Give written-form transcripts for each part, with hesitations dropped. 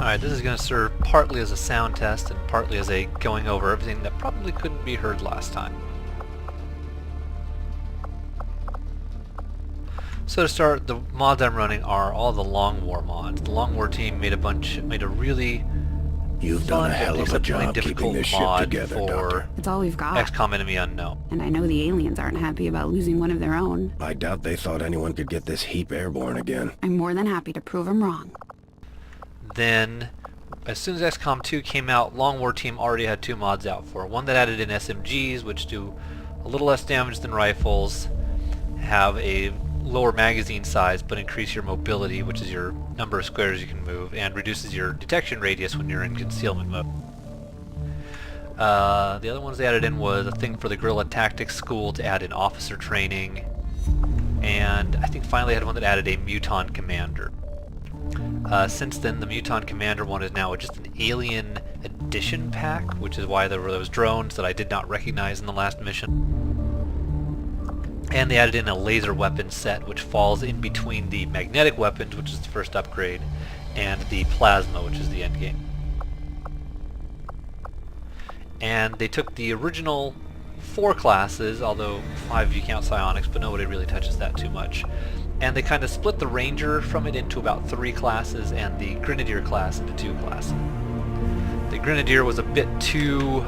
Alright, this is going to serve partly as a sound test and partly as a going over everything that probably couldn't be heard last time. So to start, the mods I'm running are all the Long War mods. The Long War team made a really You've done a hell of a job keeping this ship together, Doctor. It's all we've got. XCOM Enemy Unknown. And I know the aliens aren't happy about losing one of their own. I doubt they thought anyone could get this heap airborne again. I'm more than happy to prove them wrong. Then, as soon as XCOM 2 came out, Long War team already had 2 mods out for it. One that added in SMGs, which do a little less damage than rifles, have a lower magazine size but increase your mobility, which is your number of squares you can move, and reduces your detection radius when you're in concealment mode. The other ones they added in was a thing for the Guerrilla Tactics School to add in officer training, and I think finally had one that added a Muton Commander. Since then, the Muton Commander one is now just an Alien Edition pack, which is why there were those drones that I did not recognize in the last mission. And they added in a laser weapon set, which falls in between the magnetic weapons, which is the first upgrade, and the plasma, which is the end game. And they took the original 4 classes, although 5 if you count psionics, but nobody really touches that too much. And they kind of split the Ranger from it into about 3 classes, and the Grenadier class into 2 classes. The Grenadier was a bit too...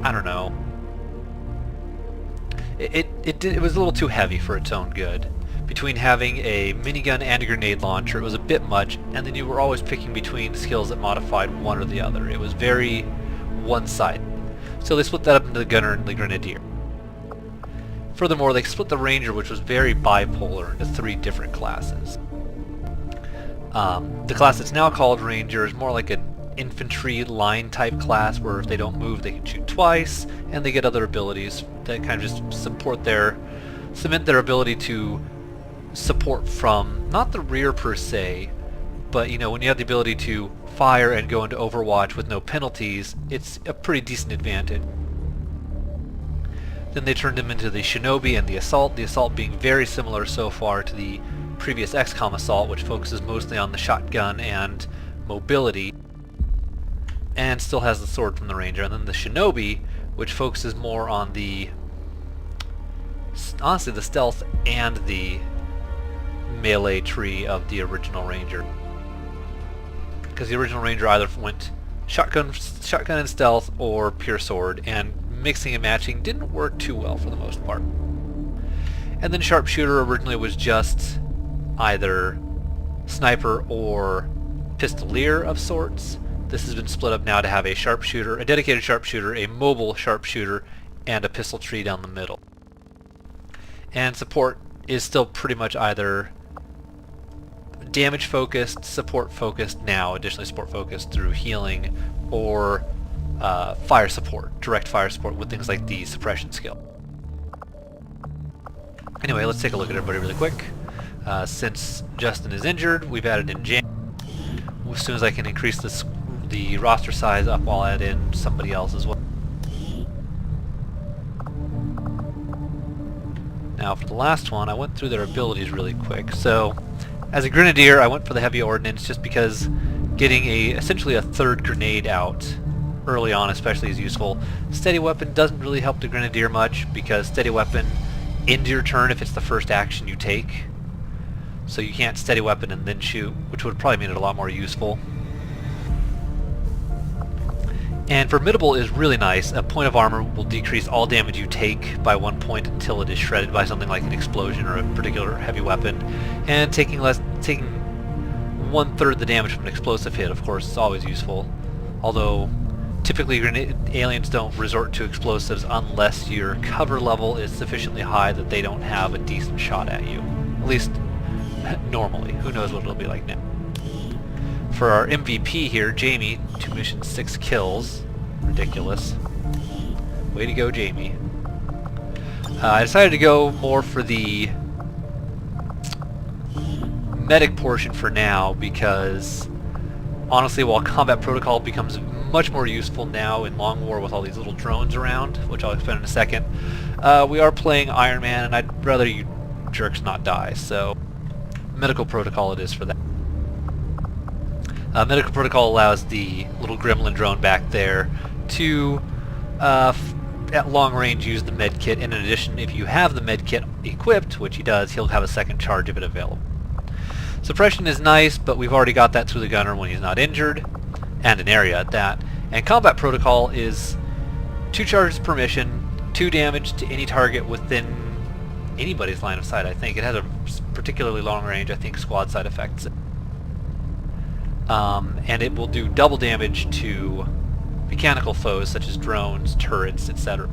I don't know. It was a little too heavy for its own good. Between having a minigun and a grenade launcher, it was a bit much, and then you were always picking between skills that modified one or the other. It was very one-sided. So they split that up into the Gunner and the Grenadier. Furthermore, they split the Ranger, which was very bipolar, into 3 different classes. The class that's now called Ranger is more like an infantry line type class, where if they don't move they can shoot twice, and they get other abilities that kind of just cement their ability to support from, not the rear per se, but you know, when you have the ability to fire and go into Overwatch with no penalties, it's a pretty decent advantage. Then they turned him into the Shinobi and the Assault being very similar so far to the previous XCOM Assault, which focuses mostly on the shotgun and mobility, and still has the sword from the Ranger. And then the Shinobi, which focuses more on the, honestly, the stealth and the melee tree of the original Ranger. Because the original Ranger either went shotgun and stealth or pure sword, and mixing and matching didn't work too well for the most part. And then Sharpshooter originally was just either sniper or pistolier of sorts. This has been split up now to have a sharpshooter, a dedicated sharpshooter, a mobile sharpshooter, and a pistol tree down the middle. And support is still pretty much either damage focused, support focused now, additionally support focused through healing, or fire support, direct fire support with things like the suppression skill. Anyway, let's take a look at everybody really quick. Since Justin is injured, we've added in Jan. As soon as I can increase the roster size up, I'll add in somebody else as well. Now for the last one, I went through their abilities really quick. So, as a Grenadier, I went for the heavy ordnance just because getting essentially a 3rd grenade out early on especially is useful. Steady weapon doesn't really help the Grenadier much, because steady weapon ends your turn if it's the first action you take. So you can't steady weapon and then shoot, which would probably make it a lot more useful. And Formidable is really nice. A point of armor will decrease all damage you take by 1 point until it is shredded by something like an explosion or a particular heavy weapon. And taking 1/3 the damage from an explosive hit, of course, is always useful. Although typically aliens don't resort to explosives unless your cover level is sufficiently high that they don't have a decent shot at you. At least normally. Who knows what it'll be like now. For our MVP here, Jamie, 2 missions, 6 kills. Ridiculous. Way to go, Jamie. I decided to go more for the medic portion for now, because honestly, while combat protocol becomes much more useful now in Long War with all these little drones around, which I'll explain in a second, we are playing Iron Man, and I'd rather you jerks not die, so medical protocol it is for that. Medical protocol allows the little gremlin drone back there to, at long range, use the med kit. And in addition, if you have the med kit equipped, which he does, he'll have a second charge of it available. Suppression is nice, but we've already got that through the gunner when he's not injured, and an area at that. And combat protocol is 2 charges per mission, 2 damage to any target within anybody's line of sight, I think. It has a particularly long range, I think squad side effects. And it will do double damage to mechanical foes such as drones, turrets, etc.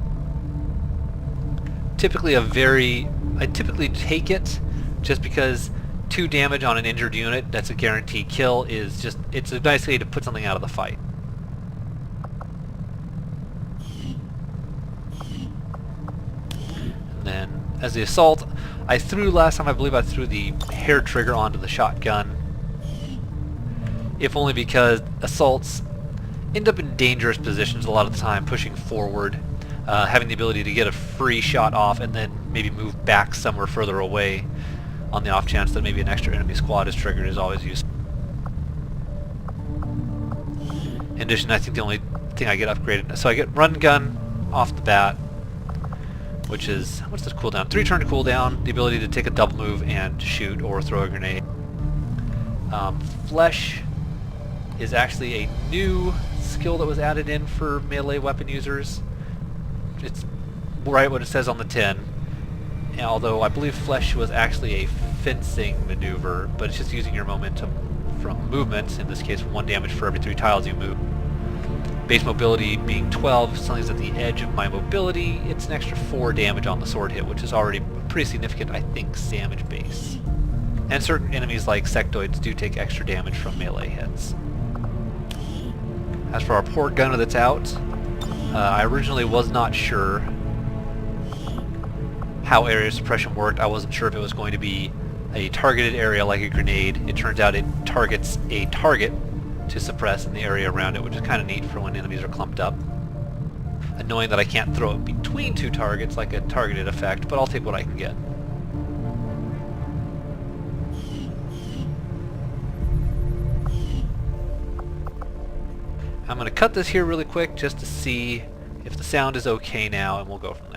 I typically take it just because 2 damage on an injured unit, that's a guaranteed kill, it's a nice way to put something out of the fight. And then as the assault, last time I believe I threw the hair trigger onto the shotgun, if only because assaults end up in dangerous positions a lot of the time, pushing forward, having the ability to get a free shot off and then maybe move back somewhere further away on the off chance that maybe an extra enemy squad is triggered is always useful. In addition, I think the only thing I get upgraded, so I get run gun off the bat, which is, what's the cooldown? 3 turn cooldown, the ability to take a double move and shoot or throw a grenade. Flesh is actually a new skill that was added in for melee weapon users. It's right what it says on the tin, although I believe Flesh was actually a fencing maneuver, but it's just using your momentum from movement, in this case 1 damage for every 3 tiles you move. Base mobility being 12, something's at the edge of my mobility, it's an extra 4 damage on the sword hit, which is already pretty significant, I think, damage base. And certain enemies like sectoids do take extra damage from melee hits. As for our poor gunner that's out, I originally was not sure how area suppression worked. I wasn't sure if it was going to be a targeted area like a grenade. It turns out it targets a target to suppress in the area around it, which is kind of neat for when enemies are clumped up. Annoying that I can't throw it between 2 targets like a targeted effect, but I'll take what I can get. I'm going to cut this here really quick just to see if the sound is okay now, and we'll go from there.